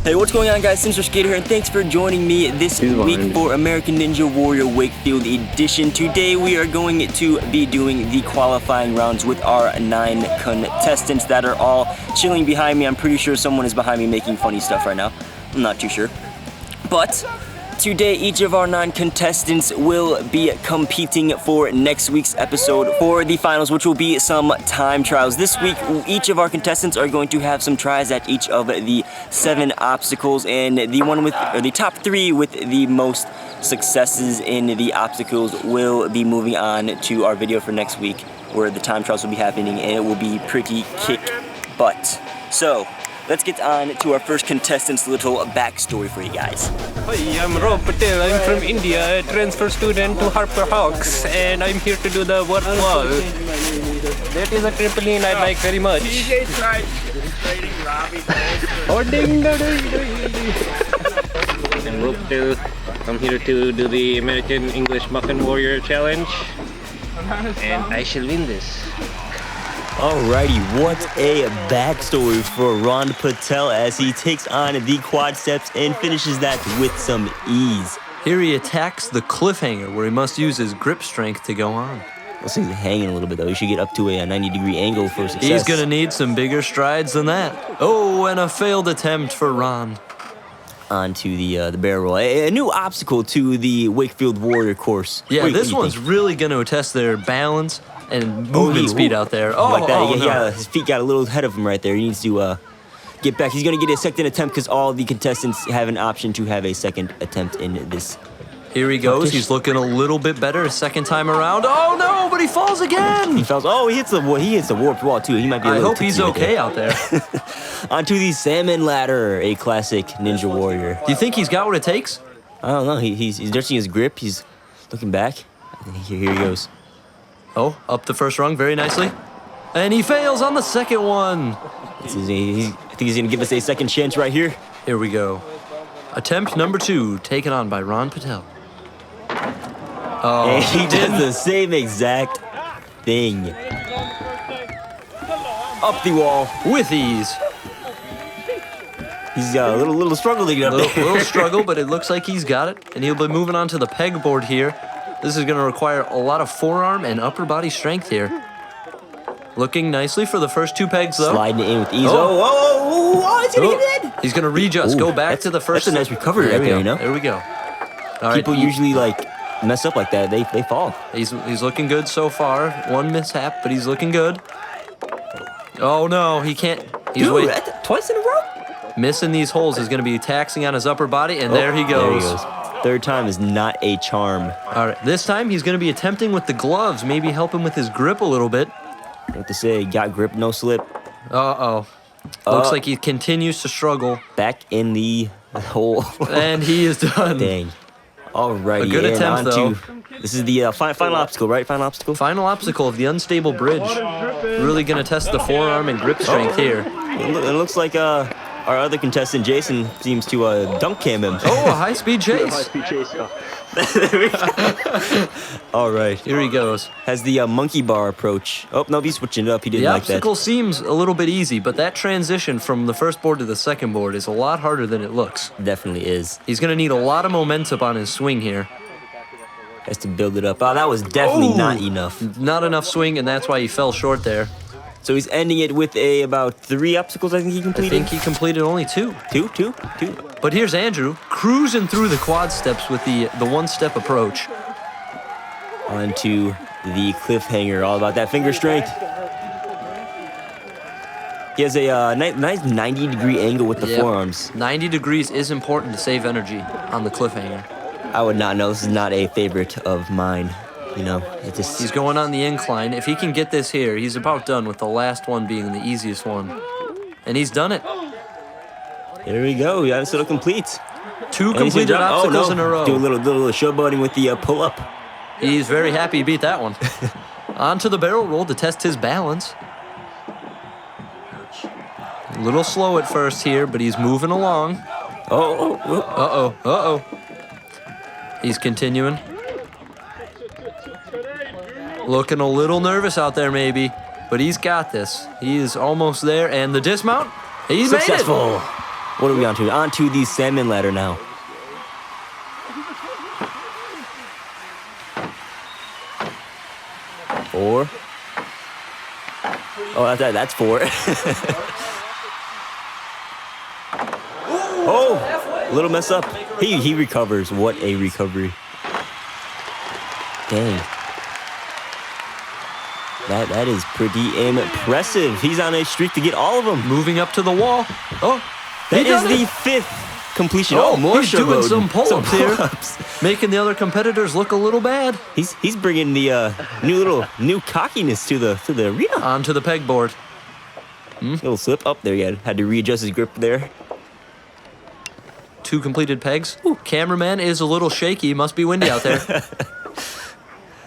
Hey, what's going on, guys? Sinister Skater here, and thanks for joining me this week for American Ninja Warrior Wakefield Edition. Today we are going to be doing the qualifying rounds with our 9 contestants that are all chilling behind me. I'm pretty sure someone is behind me making funny stuff right now. I'm not too sure. But today, each of our 9 contestants will be competing for next week's episode for the finals, which will be some time trials. This week, each of our contestants are going to have some tries at each of the 7 obstacles, and the one with, or the top 3 with the most successes in the obstacles will be moving on to our video for next week, where the time trials will be happening, and it will be pretty kick butt. So, let's get on to our first contestant's little backstory for you guys. Hi, I'm Rob Patel. I'm from India, a transfer student to Harper Hawks, and I'm here to do the warp wall. That is a trampoline I like very much. Oh, ding, ding, ding. I'm Rob Patel. I'm here to do the American English Muffin Warrior Challenge, and I shall win this. Alrighty, what a backstory for Ron Patel as he takes on the quad steps and finishes that with some ease. Here he attacks the cliffhanger where he must use his grip strength to go on. Looks like he's hanging a little bit though. He should get up to a 90-degree angle for success. He's gonna need some bigger strides than that. Oh, and a failed attempt for Ron. Onto the barrel roll. A new obstacle to the Wakefield Warrior course. Yeah, this one's really gonna test their balance and movement speed out there. Oh, like that. Oh, yeah, his feet got a little ahead of him right there. He needs to get back. He's going to get a second attempt because all the contestants have an option to have a second attempt in this. Here he goes. He's looking a little bit better a second time around. Oh no, but he falls again. He falls. Oh, he hits the warped wall too. He might be a little I hope he's okay out there. Onto the salmon ladder, a classic Ninja Warrior. Do you think he's got what it takes? I don't know. He's adjusting his grip. He's looking back. Here he goes. Oh, up the first rung very nicely. And he fails on the second one. I think he's going to give us a second chance right here. Here we go. Attempt number 2, taken on by Ron Patel. Oh, and he does the same exact thing. Up the wall. With ease. He's got a little struggle to get up there. Little struggle, but it looks like he's got it. And he'll be moving on to the pegboard here. This is going to require a lot of forearm and upper body strength here. Looking nicely for the first 2 pegs, though. Sliding it in with ease. Oh, he's going to get it. He's going to readjust. Go back to the first. That's a nice recovery right there, you know? There we go. All People usually, mess up like that. They fall. He's looking good so far. One mishap, but he's looking good. Oh, no, he can't. Twice in a row? Missing these holes is going to be taxing on his upper body, and there he goes. There he goes. Third time is not a charm. All right, this time he's going to be attempting with the gloves, maybe help him with his grip a little bit. What to say, got grip, no slip. Uh-oh. Looks like he continues to struggle. Back in the hole. And he is done. Dang. Alrighty. A good attempt, though. This is the final obstacle, right? Final obstacle? Final obstacle of the unstable bridge. Really going to test the forearm and grip strength here. It looks like our other contestant, Jason, seems to dunk cam him. Oh, a high-speed chase. High-speed chase. All right. Here he goes. Has the monkey bar approach. Oh, no, he's switching it up. He didn't like that. The obstacle seems a little bit easy, but that transition from the first board to the second board is a lot harder than it looks. Definitely is. He's going to need a lot of momentum on his swing here. Has to build it up. Oh, that was definitely not enough. Not enough swing, and that's why he fell short there. So he's ending it with about 3 obstacles, I think he completed? I think he completed only 2. Two. But here's Andrew, cruising through the quad steps with the one-step approach. Onto the cliffhanger, all about that finger strength. He has a nice 90-degree angle with the forearms. 90 degrees is important to save energy on the cliffhanger. I would not know. This is not a favorite of mine. You know, He's going on the incline. If he can get this here, he's about done with the last one being the easiest one. And he's done it. There we go. Yeah, so it completes. 2 completed obstacles in a row. Do a little showboating with the pull-up. He's very happy he beat that one. Onto the barrel roll to test his balance. A little slow at first here, but he's moving along. Uh-oh. He's continuing. Looking a little nervous out there, maybe. But he's got this. He is almost there. And the dismount, he's successful. made it. What are we on to? On to the salmon ladder now. Four. Oh, that's four. Oh, little mess up. He recovers. What a recovery. Dang. That is pretty impressive. He's on a streak to get all of them. Moving up to the wall. Oh, that is the 5th completion. Oh, more he's doing some pull-ups here. pull-ups. Making the other competitors look a little bad. He's bringing the new cockiness to the arena. Onto the pegboard. Little slip up there. Yeah, had to readjust his grip there. 2 completed pegs. Ooh, cameraman is a little shaky. Must be windy out there.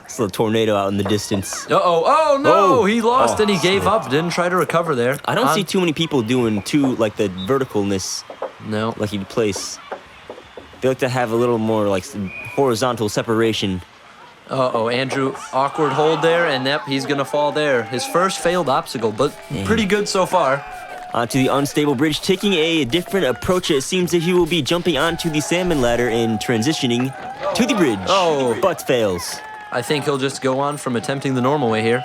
It's a little tornado out in the distance. Uh-oh. Oh, no. Oh. He lost and he gave Snap. up. Didn't try to recover there. I don't see too many people doing like the verticalness No. like he'd place. They like to have a little more like horizontal separation. Uh-oh. Andrew, awkward hold there. And yep, he's going to fall there. His first failed obstacle, but pretty good so far. Onto the unstable bridge, taking a different approach. It seems that he will be jumping onto the salmon ladder and transitioning to the bridge. Oh. But fails. I think he'll just go on from attempting the normal way here.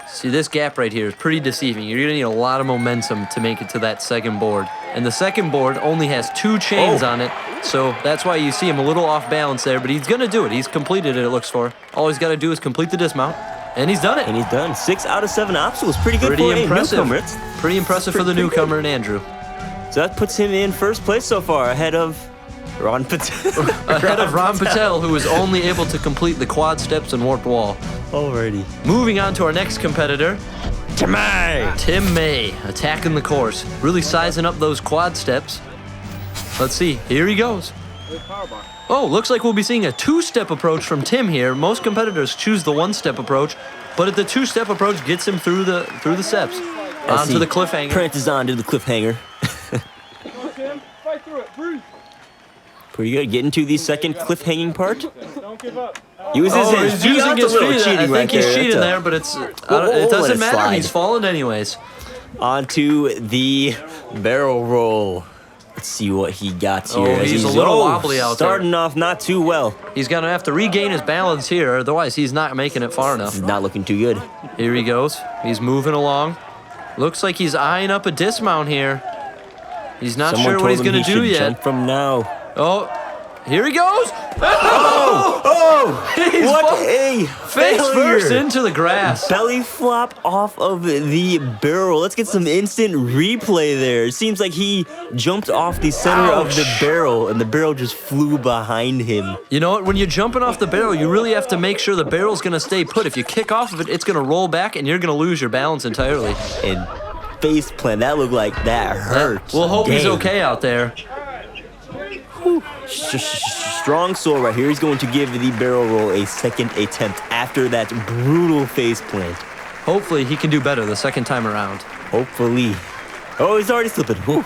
See, this gap right here is pretty deceiving. You're going to need a lot of momentum to make it to that second board. And the second board only has 2 chains on it, so that's why you see him a little off balance there, but he's going to do it. He's completed it, it looks for. All he's got to do is complete the dismount, and he's done it. And he's done. 6 out of 7 obstacles. Pretty good Pretty for impressive. a newcomer. Pretty impressive for the newcomer and Andrew. So that puts him in first place so far, ahead of Ron Patel. Ahead of Ron Patel, who was only able to complete the quad steps and warped wall. Alrighty. Moving on to our next competitor, Tim May. Tim May, attacking the course, really sizing up those quad steps. Let's see, here he goes. Oh, looks like we'll be seeing a 2-step approach from Tim here. Most competitors choose the 1-step approach, but the 2-step approach gets him through the steps. Onto the cliffhanger. Prances on to the cliffhanger. Pretty good. Getting to the second cliffhanging part. Uses his he's using his feet. cheating I think right he's there. cheating That's there, but it's We'll it let doesn't it matter. slide. He's fallen anyways. Onto the barrel roll. Let's see what he got here. Oh, as he's a little wobbly out there. Starting off not too well. He's gonna have to regain his balance here, otherwise he's not making it far enough. This is not looking too good. Here he goes. He's moving along. Looks like he's eyeing up a dismount here. He's not Someone sure what he's told him gonna he do should yet. jump from now. Oh, here he goes. Oh! He's What a face failure. first into the grass. Belly flop off of the barrel. Let's get some instant replay there. It seems like he jumped off the center of the barrel, and the barrel just flew behind him. You know what? When you're jumping off the barrel, you really have to make sure the barrel's gonna stay put. If you kick off of it, it's gonna roll back, and you're gonna lose your balance entirely. And face plant, that looked like that hurt. We'll hope he's Dang. okay out there. Strong soul right here. He's going to give the barrel roll a second attempt after that brutal face plant. Hopefully, he can do better the second time around. Hopefully. Oh, he's already slipping. Whew.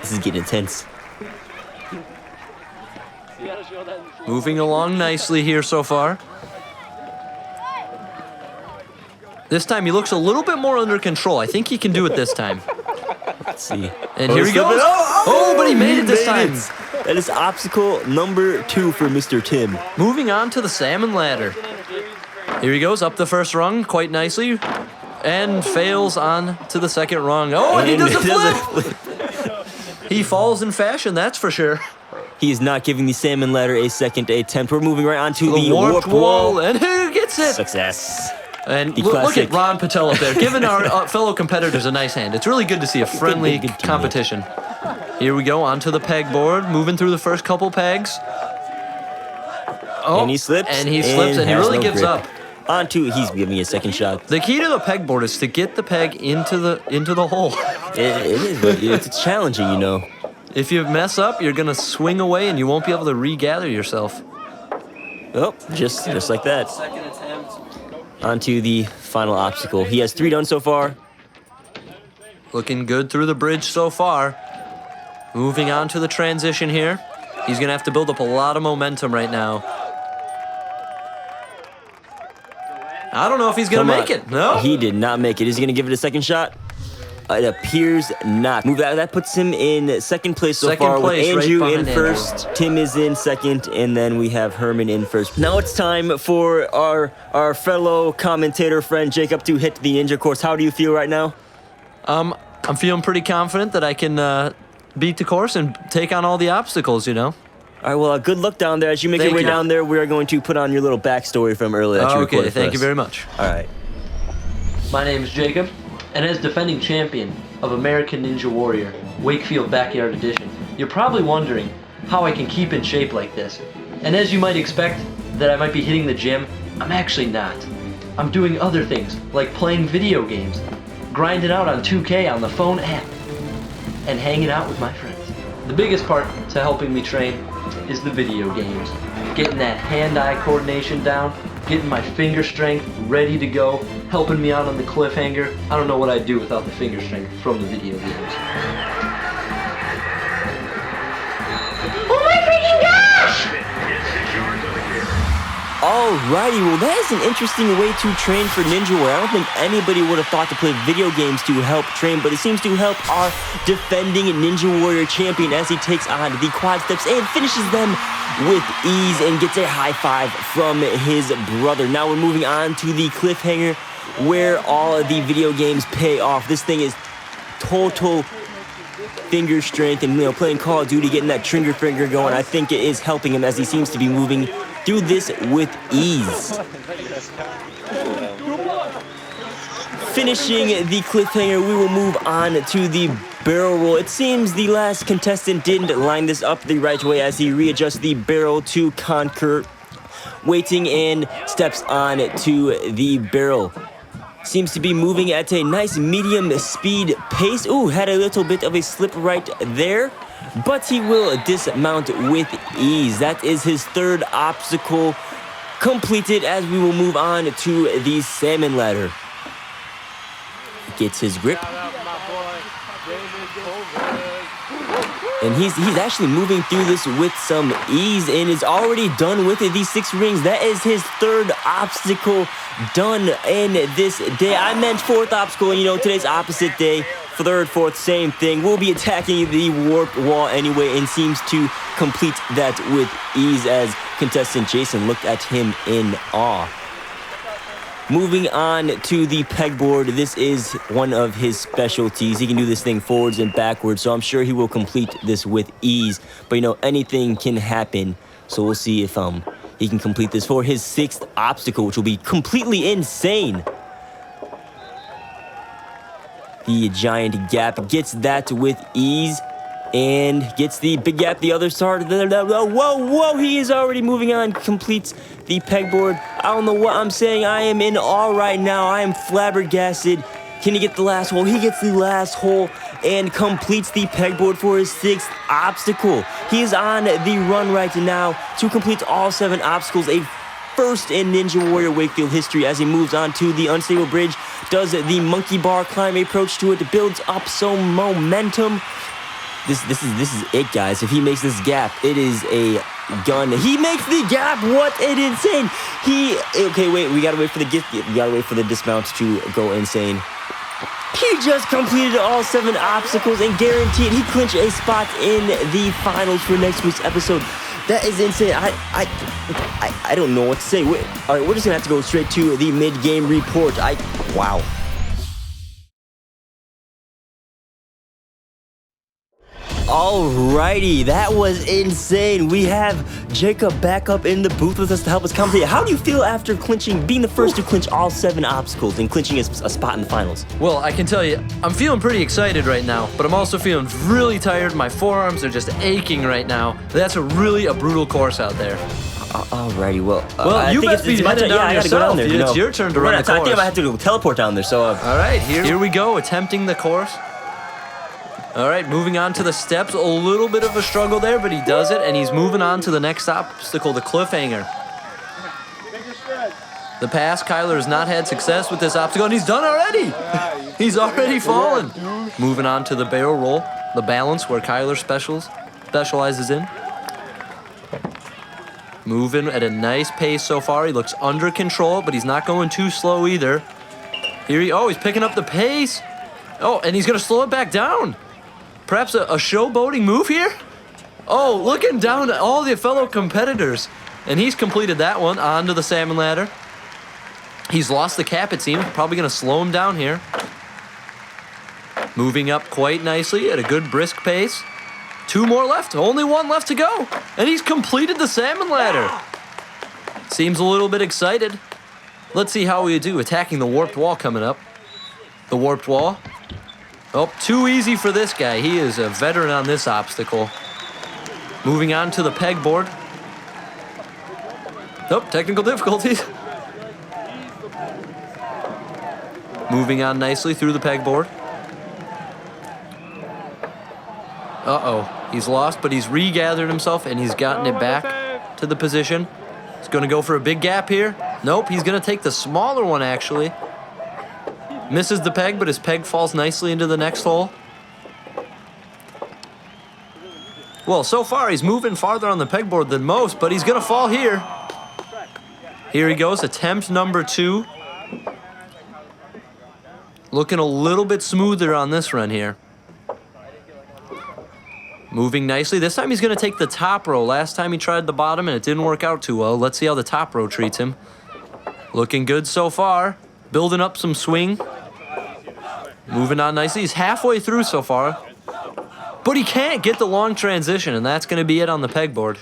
This is getting intense. Moving along nicely here so far. This time he looks a little bit more under control. I think he can do it this time. Let's see. And here he goes. Oh, but he made it this time. That is obstacle number 2 for Mr. Tim. Moving on to the salmon ladder. Here he goes up the first rung quite nicely. And fails on to the second rung. Oh, and he does a flip. He falls in fashion, that's for sure. He is not giving the salmon ladder a second attempt. We're moving right on to the warped warp wall. and who gets it? Success. And The look classic. at Ron Patel up there, giving our fellow competitors a nice hand. It's really good to see a friendly good teammate. competition. Here we go, onto the pegboard, moving through the first couple pegs. Oh, And he slips. And he slips, and he has really no gives grip. up. He's giving me a second shot. The key to the pegboard is to get the peg into the hole. It is, but it's challenging, you know. If you mess up, you're gonna swing away, and you won't be able to regather yourself. Oh, just like that. Onto the final obstacle. He has 3 done so far. Looking good through the bridge so far. Moving on to the transition here. He's gonna have to build up a lot of momentum right now. I don't know if he's gonna make it. No? He did not make it. Is he gonna give it a second shot? It appears not. Move that puts him in second place so far with Andrew in first. Tim is in second, and then we have Herman in first. Now it's time for our fellow commentator friend Jacob to hit the ninja course. How do you feel right now? I'm feeling pretty confident that I can beat the course and take on all the obstacles, you know. All right, well, good luck down there. As you make your way down there, we are going to put on your little backstory from earlier that you recorded for us. Thank you very much. All right. My name is Jacob, and as defending champion of American Ninja Warrior, Wakefield Backyard Edition, you're probably wondering how I can keep in shape like this. And as you might expect that I might be hitting the gym, I'm actually not. I'm doing other things, like playing video games, grinding out on 2K on the phone app, and hanging out with my friends. The biggest part to helping me train is the video games. Getting that hand-eye coordination down, getting my finger strength ready to go, helping me out on the cliffhanger. I don't know what I'd do without the finger strength from the video games. Oh my freaking gosh! Alrighty, well that is an interesting way to train for Ninja Warrior. I don't think anybody would have thought to play video games to help train, but it seems to help our defending Ninja Warrior champion as he takes on the quad steps and finishes them with ease and gets a high five from his brother. Now we're moving on to the cliffhanger where all of the video games pay off. This thing is total finger strength, and playing Call of Duty, getting that trigger finger going, I think it is helping him as he seems to be moving through this with ease. Finishing the cliffhanger, we will move on to the barrel roll. It seems the last contestant didn't line this up the right way as he readjusts the barrel to conquer, waiting and steps on to the barrel. Seems to be moving at a nice medium speed pace. Ooh, had a little bit of a slip right there, but he will dismount with ease. That is his third obstacle completed as we will move on to the salmon ladder. Gets his grip. And he's actually moving through this with some ease and is already done with it. These 6 rings, that is his third obstacle done in this day. I meant 4th obstacle, and today's opposite day. 3rd, 4th, same thing. We'll be attacking the warp wall anyway and seems to complete that with ease as contestant Jason looked at him in awe. Moving on to the pegboard, this is one of his specialties. He can do this thing forwards and backwards, so I'm sure he will complete this with ease. But anything can happen, so we'll see if he can complete this for his 6th obstacle, which will be completely insane. The giant gap gets that with ease and gets the big gap the other side. Whoa, he is already moving on, completes the pegboard. I don't know what I'm saying. I am in awe right now. I am flabbergasted. Can he get the last hole? He gets the last hole and completes the pegboard for his 6th obstacle. He is on the run right now to complete all 7 obstacles, a first in Ninja Warrior Wakefield history as he moves on to the unstable bridge, does the monkey bar climb approach to it, builds up some momentum. This is it, guys. If he makes this gap, it is a gun. He makes the gap. What an insane! Okay, wait. We gotta wait for the gift. We gotta wait for the dismount to go insane. He just completed all 7 obstacles and guaranteed he clinched a spot in the finals for next week's episode. That is insane. I don't know what to say. All right, we're just gonna have to go straight to the mid-game report. Wow. Alrighty, that was insane. We have Jacob back up in the booth with us to help us commentate. How do you feel after being the first to clinch all 7 obstacles and clinching a spot in the finals? Well, I can tell you, I'm feeling pretty excited right now, but I'm also feeling really tired. My forearms are just aching right now. That's a brutal course out there. Alrighty, well, you best be headed down yourself. Go down there, it's your turn to run the course. I think I might have to go teleport down there, so... Alright, here we go, attempting the course. Alright, moving on to the steps. A little bit of a struggle there, but he does it, and he's moving on to the next obstacle, the cliffhanger. The past, Kyler has not had success with this obstacle, and he's done already! He's already fallen! Moving on to the barrel roll, the balance where Kyler specializes in. Moving at a nice pace so far. He looks under control, but he's not going too slow either. He's picking up the pace. Oh, and he's going to slow it back down. Perhaps a showboating move here? Oh, looking down at all the fellow competitors. And he's completed that one onto the salmon ladder. He's lost the cap, it seems. Probably going to slow him down here. Moving up quite nicely at a good brisk pace. 2 more left. Only 1 left to go. And he's completed the salmon ladder. Seems a little bit excited. Let's see how we do attacking the warped wall coming up. The warped wall. Oh, too easy for this guy. He is a veteran on this obstacle. Moving on to the pegboard. Nope, technical difficulties. Moving on nicely through the pegboard. Uh-oh, he's lost, but he's regathered himself and he's gotten it back to the position. He's gonna go for a big gap here. Nope, he's gonna take the smaller one actually. Misses the peg, but his peg falls nicely into the next hole. Well, so far he's moving farther on the pegboard than most, but he's gonna fall here. Here he goes, attempt number 2. Looking a little bit smoother on this run here. Moving nicely. This time he's going to take the top row. Last time he tried the bottom and it didn't work out too well. Let's see how the top row treats him. Looking good so far. Building up some swing. Moving on nicely. He's halfway through so far. But he can't get the long transition, and that's going to be it on the pegboard.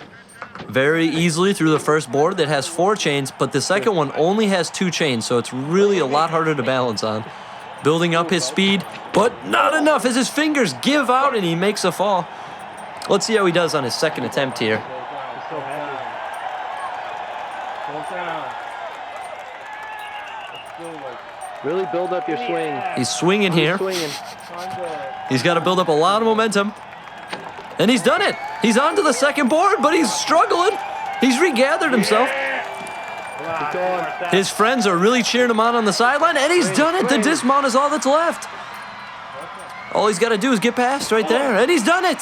Very easily through the first board that has 4 chains, but the second one only has 2 chains, so it's really a lot harder to balance on. Building up his speed, but not enough as his fingers give out and he makes a fall. Let's see how he does on his second attempt here. Really build up your swing. He's swinging here. He's got to build up a lot of momentum. And he's done it. He's onto the second board, but he's struggling. He's regathered himself. His friends are really cheering him on the sideline, and he's done it. The dismount is all that's left. All he's got to do is get past right there, and he's done it.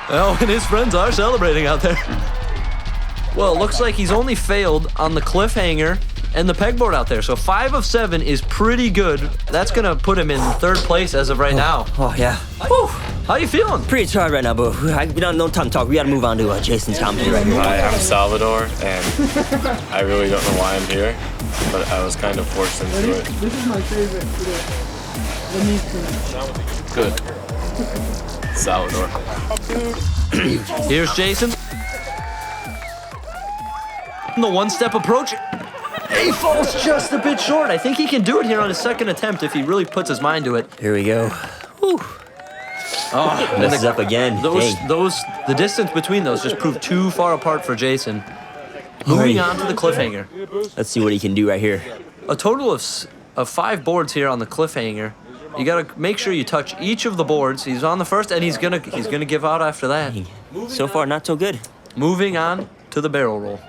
Oh, and his friends are celebrating out there. Well, it looks like he's only failed on the cliffhanger and the pegboard out there. So 5 of 7 is pretty good. That's going to put him in 3rd place as of right now. Oh, yeah. Whew. How you feeling? Pretty tired right now, but we don't no time to talk. We got to move on to Jason's comedy right here. Hi, I'm Salvador, and I really don't know why I'm here, but I was kind of forced into it. This is my favorite today. Good. Salvador. Here's Jason. The 1-step approach. He falls just a bit short. I think he can do it here on his second attempt if he really puts his mind to it. Here we go. Whew. Oh, messes up again. The distance between those just proved too far apart for Jason. Moving on to the cliffhanger. Let's see what he can do right here. A total of 5 boards here on the cliffhanger. You gotta make sure you touch each of the boards. He's on the first, and he's gonna give out after that. So far, not so good. Moving on to the barrel roll.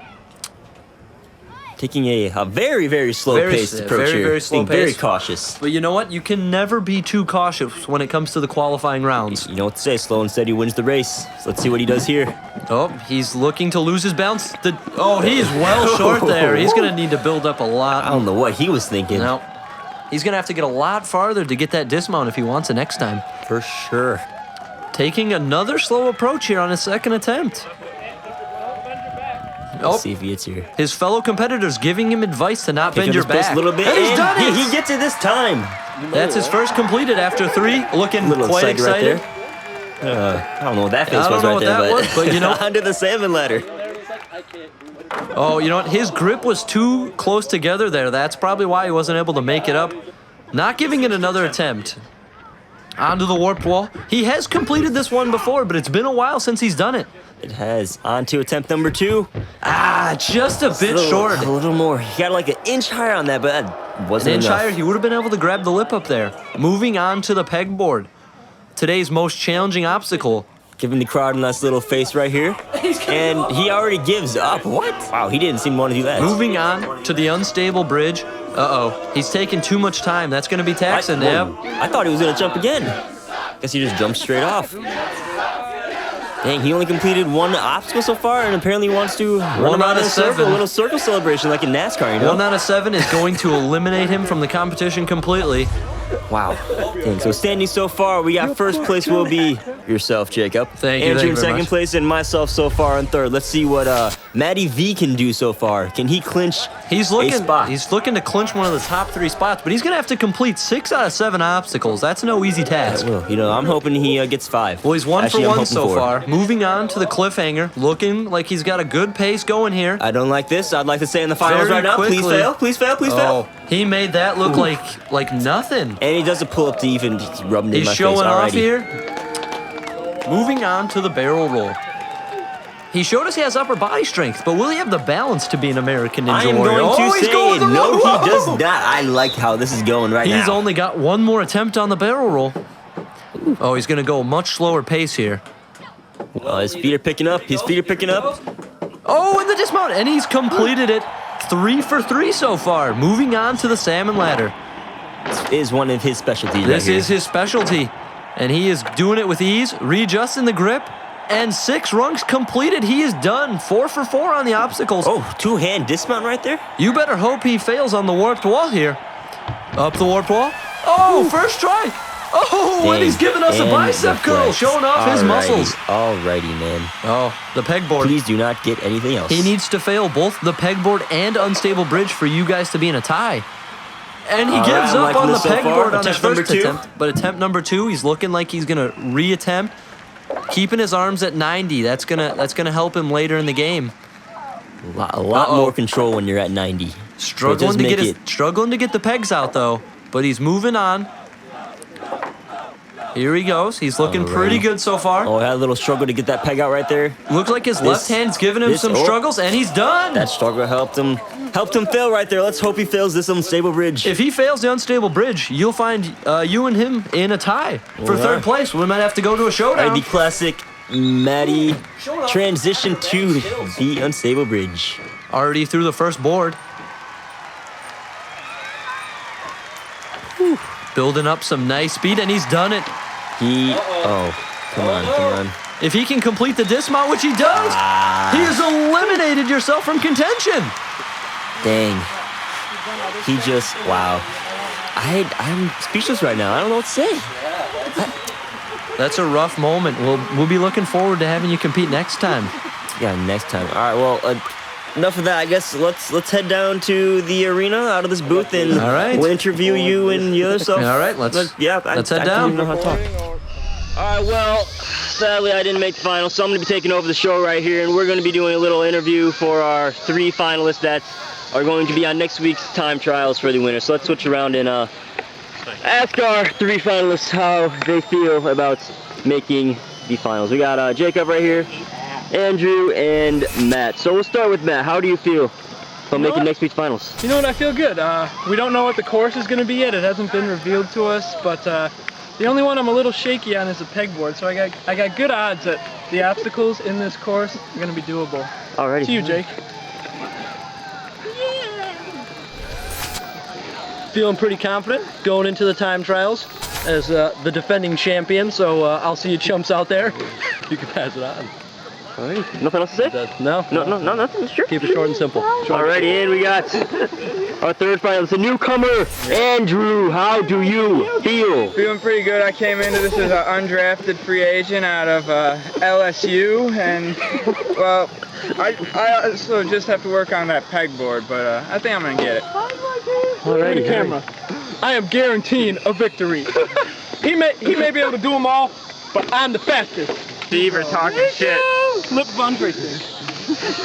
Taking a very, very slow-paced approach here. Very slow Being pace. very cautious. But you know what? You can never be too cautious when it comes to the qualifying rounds. You know what to say, slow and steady wins the race. So let's see what he does here. Oh, he's looking to lose his balance. He's well short there. He's going to need to build up a lot. I don't know what he was thinking. No. He's going to have to get a lot farther to get that dismount if he wants it next time. For sure. Taking another slow approach here on his second attempt. Let's see if he gets here. His fellow competitors giving him advice to not bend your back. A little bit, and he's done it! He gets it this time. That's his first completed after 3. Looking quite excited. Right there. I don't know what that face was right there, but you know, under the salmon ladder. Oh, you know what? His grip was too close together there. That's probably why he wasn't able to make it up. Not giving it another attempt. Onto the warped wall. He has completed this one before, but it's been a while since he's done it. It has. On to attempt number 2. Just a bit short. A little more. He got like an inch higher on that, but that wasn't enough. An inch higher, he would have been able to grab the lip up there. Moving on to the pegboard. Today's most challenging obstacle. Giving the crowd a nice little face right here. And he already gives up. What? Wow, he didn't seem to want to do that. Moving on to the unstable bridge. Uh-oh. He's taking too much time. That's going to be taxing. I thought he was going to jump again. Guess he just jumped straight off. Dang, he only completed one obstacle so far, and apparently wants to run around in a circle, a little circle celebration like in NASCAR, you know? 1 out of 7 is going to eliminate him from the competition completely. Wow. Dang, so standing so far, we got first place will be yourself, Jacob. Thank you. Andrew Thank in you very second much. place, and myself so far in third. Let's see what Matty V can do so far. Can he clinch He's a spot? looking to clinch one of the top 3 spots, but he's going to have to complete 6 out of 7 obstacles. That's no easy task. Well, you know, I'm hoping he gets 5. Well, he's 1 Actually, for I'm 1 hoping so 4. far. Moving on to the cliffhanger, looking like he's got a good pace going here. I don't like this. I'd like to say in the finals Very right now. Please quickly. fail. Please fail. Please fail. Oh, he made that look like nothing. And he does a pull up to even rub it in He's my face. showing off Alrighty. here. Moving on to the barrel roll. He showed us he has upper body strength, but will he have the balance to be an American Ninja I am Warrior? going to he's say going the no, wrong he way. does not. I like how this is going right now. He's only got 1 more attempt on the barrel roll. Oh, he's going to go a much slower pace here. His feet are picking up. His feet are picking up. Oh, and the dismount, and he's completed it. 3 for 3 so far. Moving on to the salmon ladder. This is one of his specialties. This right here. is his specialty, and he is doing it with ease, readjusting the grip, and 6 rungs completed. He is done. 4 for 4 on the obstacles. Oh, 2-hand dismount right there. You better hope he fails on the warped wall here. Up the warped wall. Oh, first try. Oh, and he's giving us a And bicep the curl, flex. showing off his Alrighty. muscles. Alrighty, man. Oh, the pegboard. Please do not get anything else. He needs to fail both the pegboard and unstable bridge for you guys to be in a tie. And he All gives right, I'm up on liking the this so far. pegboard on his Attempt number first 2. attempt. But attempt number 2, he's looking like he's gonna reattempt, keeping his arms at 90. That's gonna help him later in the game. A lot more control when you're at 90. Struggling to get the pegs out though, but he's moving on. Here he goes. He's looking pretty good so far. Oh, I had a little struggle to get that peg out right there. Looks like his left hand's giving him some struggles, and he's done. That struggle helped him fail right there. Let's hope he fails this unstable bridge. If he fails the unstable bridge, you'll find you and him in a tie for third place. We might have to go to a showdown. Alright, the classic Matty transition to the unstable bridge. Already through the first board. Whew. Building up some nice speed, and he's done it. Oh, come on. If he can complete the dismount, which he does, he has eliminated yourself from contention. Dang. He just, wow. I'm speechless right now. I don't know what to say. That's a rough moment. We'll be looking forward to having you compete next time. Yeah, next time. All right, well, enough of that. I guess let's head down to the arena out of this booth, and we'll interview you and the other stuff. All right, let's head down. I don't even know how to talk. All right, well, sadly I didn't make the final, so I'm going to be taking over the show right here, and we're going to be doing a little interview for our 3 finalists that are going to be on next week's time trials for the winner. So let's switch around and ask our 3 finalists how they feel about making the finals. We got Jacob right here, Andrew, and Matt. So we'll start with Matt. How do you feel about making next week's finals? You know what, I feel good. We don't know what the course is going to be yet. It hasn't been revealed to us, but the only one I'm a little shaky on is the pegboard. So I got good odds that the obstacles in this course are going to be doable. Alrighty. To you, Jake. Feeling pretty confident going into the time trials as the defending champion, so I'll see you chumps out there. You can pass it on. Alright, nothing else to say? No, nothing. Sure. Keep it short and simple. Alrighty, and we got our third finalist, the newcomer, Andrew. How do you feel? Feeling pretty good. I came into this as an undrafted free agent out of LSU, and well, I also just have to work on that pegboard, but I think I'm gonna get it. Alrighty, Camera. I am guaranteeing a victory. He may be able to do them all, but I'm the fastest. Beaver talking shit. Lip Von Racing.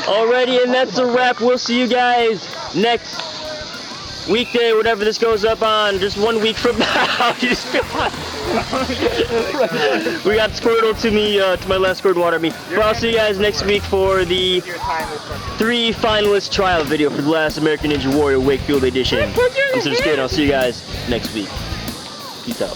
Alrighty, and that's a wrap. We'll see you guys next weekday, whatever this goes up on, just 1 week from now. We got Squirtle to my left, Squirtle water me. But I'll see you guys next week for the 3 finalist trial video for the last American Ninja Warrior Wakefield edition. I'm so scared. I'll see you guys next week. Peace out.